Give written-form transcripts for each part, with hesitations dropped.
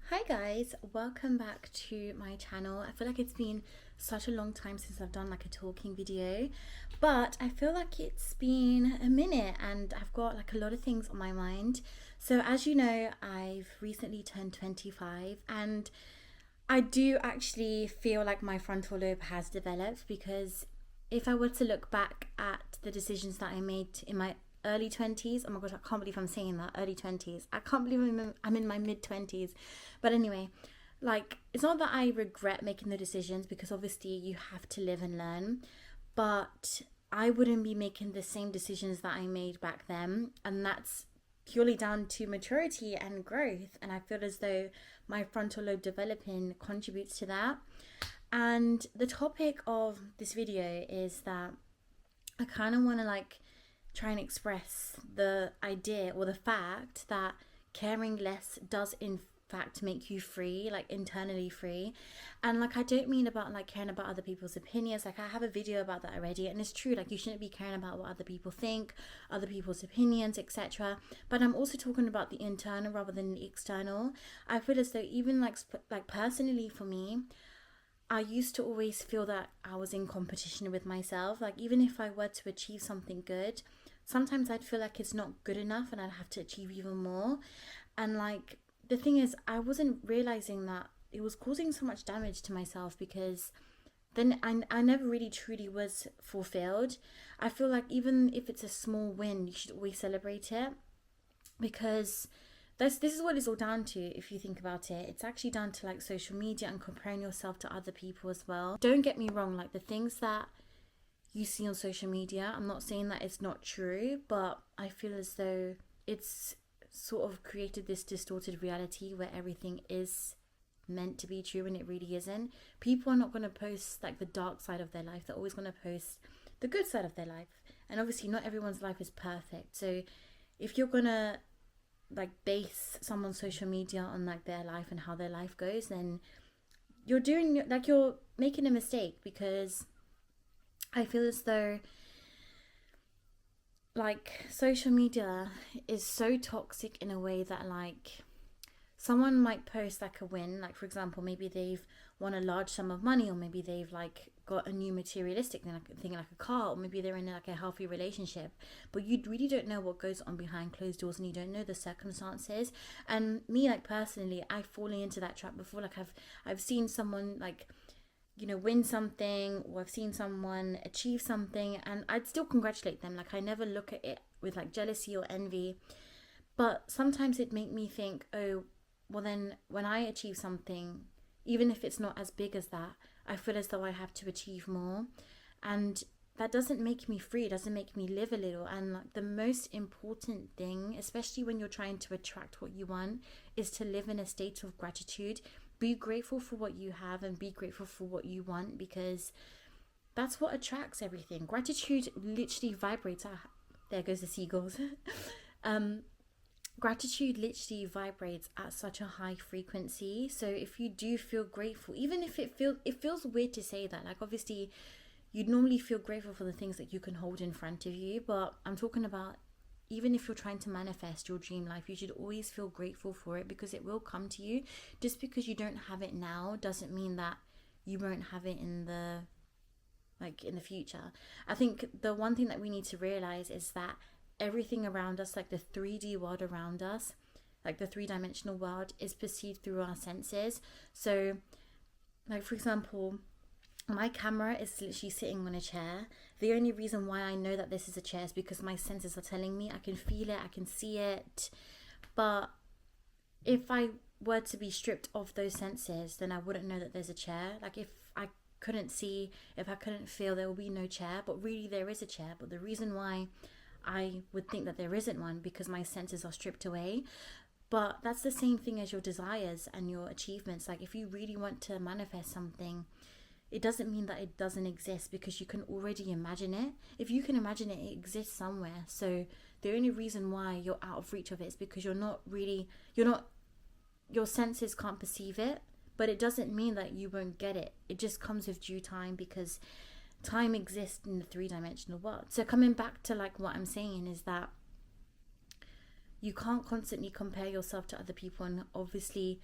Hi guys, welcome back to my channel. I feel like it's been such a long time since I've done like a talking video, but I feel like it's been a minute and I've got like a lot of things on my mind. So as you know, I've recently turned 25 and I do actually feel like my frontal lobe has developed because if I were to look back at the decisions that I made in my early 20s, oh my gosh, I can't believe I'm saying that, early 20s. I can't believe I'm in my mid 20s. But anyway, like, it's not that I regret making the decisions because obviously you have to live and learn, but I wouldn't be making the same decisions that I made back then. And that's purely down to maturity and growth. And I feel as though my frontal lobe developing contributes to that. And the topic of this video is that I kind of want to like try and express the idea or the fact that caring less does in fact make you free, like internally free. And like I don't mean about like caring about other people's opinions. Like I have a video about that already, and it's true, like you shouldn't be caring about what other people think, other people's opinions, etc. But I'm also talking about the internal rather than the external. I feel as though even like personally for me, I used to always feel that I was in competition with myself. Like, even if I were to achieve something good, sometimes I'd feel like it's not good enough and I'd have to achieve even more. And, like, the thing is, I wasn't realizing that it was causing so much damage to myself because then I never really truly was fulfilled. I feel like even if it's a small win, you should always celebrate it because this is what it's all down to. If you think about it, it's actually down to like social media and comparing yourself to other people as well. Don't get me wrong, like the things that you see on social media, I'm not saying that it's not true, but I feel as though it's sort of created this distorted reality where everything is meant to be true and it really isn't. People are not going to post like the dark side of their life, they're always going to post the good side of their life. And obviously not everyone's life is perfect, so if you're gonna like base someone's social media on like their life and how their life goes, then you're making a mistake. Because I feel as though like social media is so toxic in a way that like someone might post like a win, like for example maybe they've won a large sum of money, or maybe they've like got a new materialistic thing like a car, or maybe they're in like a healthy relationship, but you really don't know what goes on behind closed doors and you don't know the circumstances. And me, like personally, I've fallen into that trap before. Like I've seen someone like, you know, win something, or I've seen someone achieve something and I'd still congratulate them. Like I never look at it with like jealousy or envy, but sometimes it make me think, oh, well then when I achieve something, even if it's not as big as that, I feel as though I have to achieve more. And that doesn't make me free, it doesn't make me live a little. And like the most important thing, especially when you're trying to attract what you want, is to live in a state of gratitude. Be grateful for what you have and be grateful for what you want, because that's what attracts everything. Gratitude literally vibrates. Ah, there goes the seagulls. um, Gratitude literally vibrates at such a high frequency. So if you do feel grateful, even if it feels weird to say that, like obviously you'd normally feel grateful for the things that you can hold in front of you, but I'm talking about even if you're trying to manifest your dream life, you should always feel grateful for it because it will come to you. Just because you don't have it now doesn't mean that you won't have it in the future. I think the one thing that we need to realize is that everything around us, like the 3D world around us, like the three-dimensional world, is perceived through our senses. So like for example, my camera is literally sitting on a chair. The only reason why I know that this is a chair is because my senses are telling me. I can feel it, I can see it. But if I were to be stripped of those senses, then I wouldn't know that there's a chair. Like if I couldn't see, if I couldn't feel, there will be no chair. But really there is a chair. But the reason why I would think that there isn't one, because my senses are stripped away. But that's the same thing as your desires and your achievements. Like if you really want to manifest something, it doesn't mean that it doesn't exist, because you can already imagine it. If you can imagine it, it exists somewhere. So the only reason why you're out of reach of it is because your senses can't perceive it. But it doesn't mean that you won't get it. It just comes with due time, because time exists in the three-dimensional world. So coming back to like what I'm saying is that you can't constantly compare yourself to other people. And obviously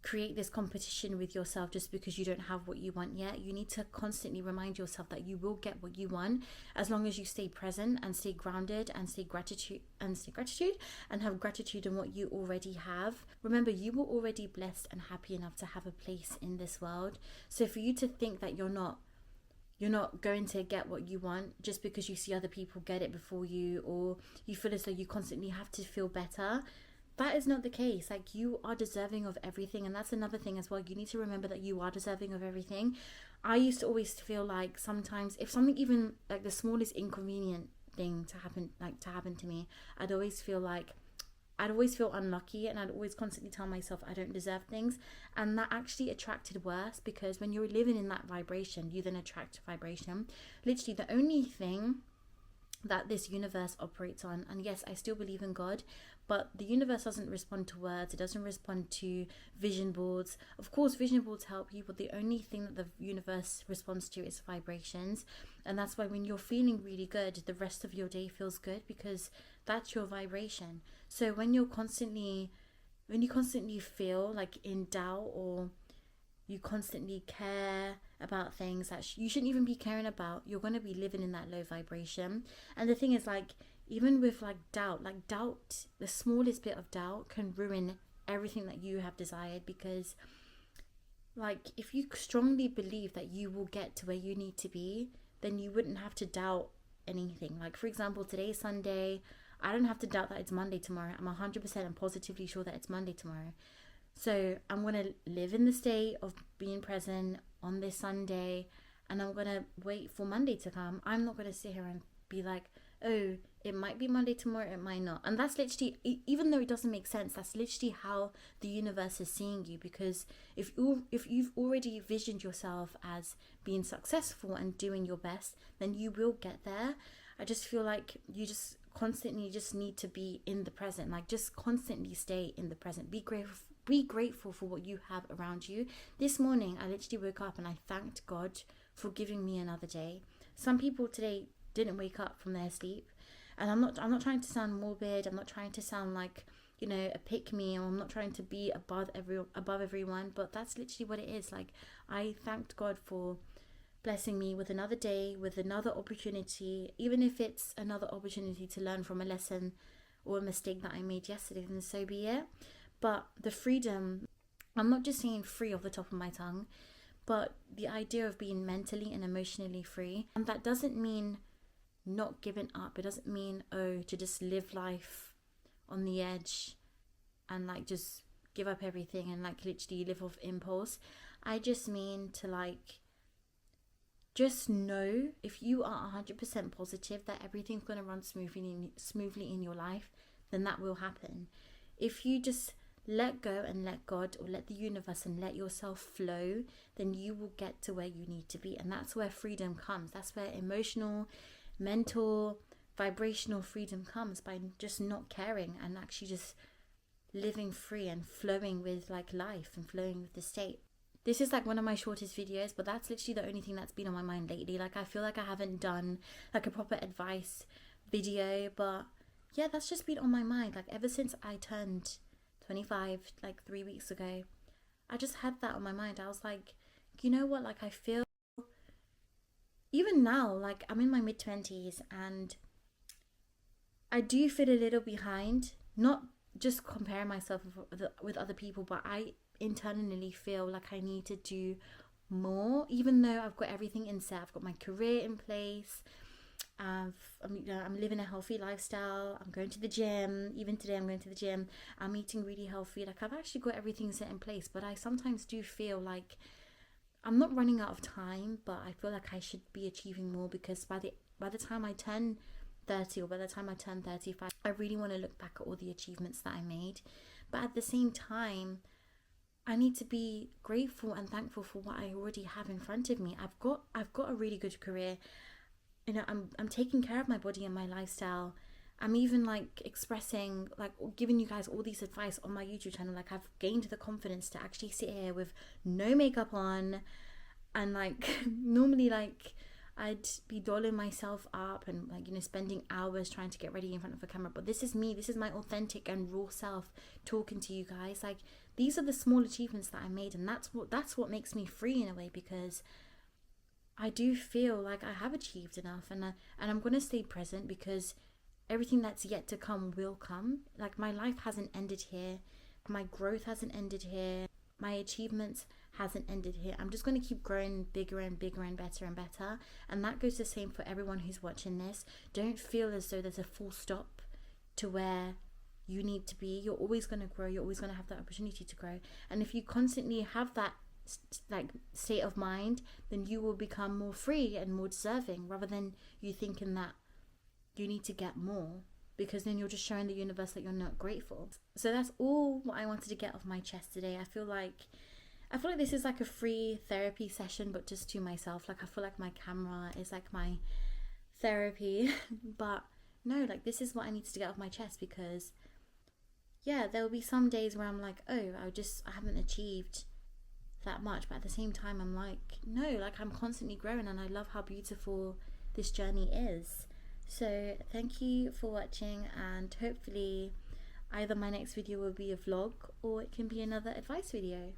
create this competition with yourself just because you don't have what you want yet. You need to constantly remind yourself that you will get what you want as long as you stay present and stay grounded and stay gratitude and have gratitude in what you already have. Remember, you were already blessed and happy enough to have a place in this world. So for you to think that you're not going to get what you want just because you see other people get it before you, or you feel as though you constantly have to feel better, that is not the case. Like, you are deserving of everything. And that's another thing as well. You need to remember that you are deserving of everything. I used to always feel like sometimes if something, even like the smallest inconvenient thing to happen to me, I'd always feel unlucky, and I'd always constantly tell myself I don't deserve things. And that actually attracted worse, because when you're living in that vibration, you then attract vibration. Literally, the only thing that this universe operates on, and yes, I still believe in God, but the universe doesn't respond to words, it doesn't respond to vision boards. Of course, vision boards help you, but the only thing that the universe responds to is vibrations. And that's why when you're feeling really good, the rest of your day feels good, because that's your vibration. So when you constantly feel like in doubt, or you constantly care about things that you shouldn't even be caring about, you're going to be living in that low vibration. And the thing is, like, even with doubt, the smallest bit of doubt can ruin everything that you have desired. Because like, if you strongly believe that you will get to where you need to be, then you wouldn't have to doubt anything. Like, for example, today's Sunday, I don't have to doubt that it's Monday tomorrow. I'm 100% and positively sure that it's Monday tomorrow. So I'm going to live in the state of being present on this Sunday, and I'm going to wait for Monday to come. I'm not going to sit here and be like, oh, it might be Monday tomorrow, it might not. And that's literally, even though it doesn't make sense, that's literally how the universe is seeing you. Because if you've already visioned yourself as being successful and doing your best, then you will get there. I just feel like you just constantly just need to be in the present. Like, just constantly stay in the present. Be grateful for what you have around you. This morning, I literally woke up and I thanked God for giving me another day. Some people today didn't wake up from their sleep, and I'm not trying to sound morbid. I'm not trying to sound like, you know, a pick me, or I'm not trying to be above everyone, but that's literally what it is. Like, I thanked God for blessing me with another day, with another opportunity, even if it's another opportunity to learn from a lesson or a mistake that I made yesterday, then so be it. But the freedom, I'm not just saying free off the top of my tongue, but the idea of being mentally and emotionally free. And that doesn't mean not giving up. It doesn't mean, to just live life on the edge and like just give up everything and like literally live off impulse. I just mean to just know, if you are 100% positive that everything's going to run smoothly in your life, then that will happen. If you just let go and let God, or let the universe and let yourself flow, then you will get to where you need to be. And that's where freedom comes. That's where emotional, mental, vibrational freedom comes, by just not caring and actually just living free and flowing with like life and flowing with the state. This is like one of my shortest videos, but that's literally the only thing that's been on my mind lately. Like, I feel like I haven't done like a proper advice video, but yeah, that's just been on my mind. Like, ever since I turned 25 like 3 weeks ago, I just had that on my mind. I was like, you know what, like, I feel, even now, like, I'm in my mid-20s and I do feel a little behind, not just comparing myself with other people, but I internally feel like I need to do more. Even though I've got everything in set, I've got my career in place, I'm living a healthy lifestyle, I'm going to the gym. Even today I'm going to the gym, I'm eating really healthy. Like, I've actually got everything set in place, but I sometimes do feel like I'm not running out of time, but I feel like I should be achieving more, because by the time I turn 30, or by the time I turn 35, I really want to look back at all the achievements that I made. But at the same time, I need to be grateful and thankful for what I already have in front of me. I've got a really good career. You know, I'm taking care of my body and my lifestyle. I'm even like expressing, like giving you guys all these advice on my YouTube channel. Like, I've gained the confidence to actually sit here with no makeup on, and like normally like I'd be dolling myself up and like, you know, spending hours trying to get ready in front of a camera. But this is me, this is my authentic and raw self talking to you guys. Like, these are the small achievements that I made, and that's what makes me free in a way, because I do feel like I have achieved enough, and I'm gonna stay present, because everything that's yet to come will come. Like, my life hasn't ended here, my growth hasn't ended here, my achievements hasn't ended here. I'm just going to keep growing bigger and bigger and better and better. And that goes the same for everyone who's watching this. Don't feel as though there's a full stop to where you need to be. You're always going to grow. You're always going to have that opportunity to grow. And if you constantly have that like state of mind, then you will become more free and more deserving, rather than you thinking that you need to get more, because then you're just showing the universe that you're not grateful. So that's all what I wanted to get off my chest today. I feel like this is like a free therapy session, but just to myself. Like, I feel like my camera is like my therapy. But no, like, this is what I needed to get off my chest, because yeah, there will be some days where I'm like, oh, I haven't achieved that much, but at the same time I'm like, no, like, I'm constantly growing, and I love how beautiful this journey is. So thank you for watching, and hopefully either my next video will be a vlog, or it can be another advice video.